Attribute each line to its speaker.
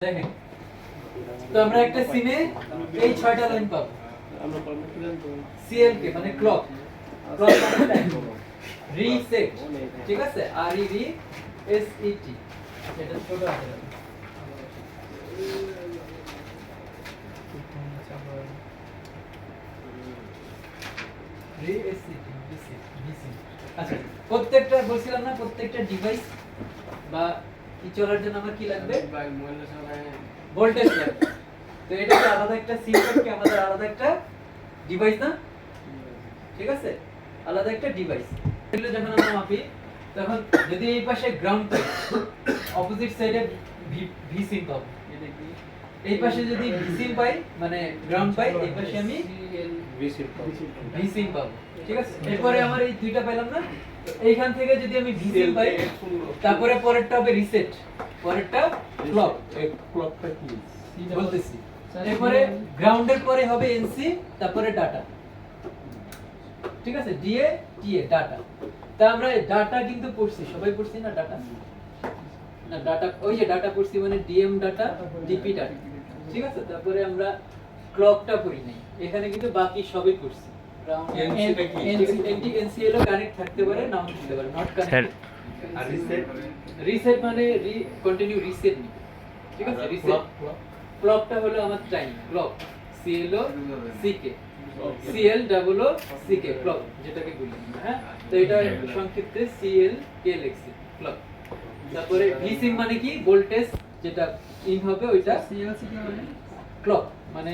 Speaker 1: দেখেন তো আমরা একটা সিমে এই 6টা লাইন পাবো।
Speaker 2: আমরা কর্মে ছিলাম তো
Speaker 1: সিএল কে মানে ক্লক মানে টাইম রিসেট, ঠিক আছে? আর ই রি এস ই টি, এটা ছোট আছে। রি এস ই টি রিসেট। আচ্ছা, প্রত্যেকটা বলছিলাম না, প্রত্যেকটা ডিভাইস বা কি চলার জন্য আমার কি লাগবে? ভোল্টেজ লাগবে। তো এটা কি আলাদা একটা সিস্টেম, কি আমাদের আলাদা একটা ডিভাইস না? ঠিক আছে, আলাদা একটা ডিভাইস। এগুলো যখন আমরা মাপি তখন যদি এই পাশে গ্রাউন্ড পাই, অপোজিট সাইডে ভি সিম পাবো। এই পাশে যদি ভি সিম পাই মানে গ্রাউন্ড পাই, এই পাশে আমি ভি সিম পাবো। ঠিক আছে, এরপরে আমার এই দুইটা পাইলাম না, এইখান থেকে যদি আমি ভি সিম পাই, তারপরে পরেরটা হবে রিসেট, পরেরটা ক্লক।
Speaker 2: ক্লকটা কি
Speaker 1: বলতেছি, এরপরে গ্রাউন্ডের পরে হবে এনসি, তারপরে ডাটা। ঠিক আছে, ডিএ টিএ ডাটা। তা আমরা ডাটা কিন্তু পড়ছি, সবাই পড়ছি না ডাটা? না ডাটা, ওই যে ডাটা পড়ছি মানে ডিএম ডাটা, ডিপি ডাটা। ঠিক আছে, তারপরে আমরা ক্লকটা পড়ি নাই, এখানে কিন্তু বাকি সবই পড়ছি।
Speaker 2: এনসিটা কি?
Speaker 1: এনসি হলো কানেক্ট থাকতে পারে, নাও থাকতে পারে, নট কানেক্ট।
Speaker 2: আর রিসেট
Speaker 1: রিসেট মানে কন্টিনিউ রিসেট নি। ঠিক আছে, রিসেট। ক্লকটা হলো আমার time clock, C L O C K, C L double O C K clock, যেটাকে বলি, হ্যাঁ? তো এটা সংক্ষিপ্তে সিএল কে লিখছি ক্লক। তারপরে ভি সিম মানে কি? ভোল্টেজ যেটা ইন হবে ওইটা। সিএল সিকে মানে ক্লক মানে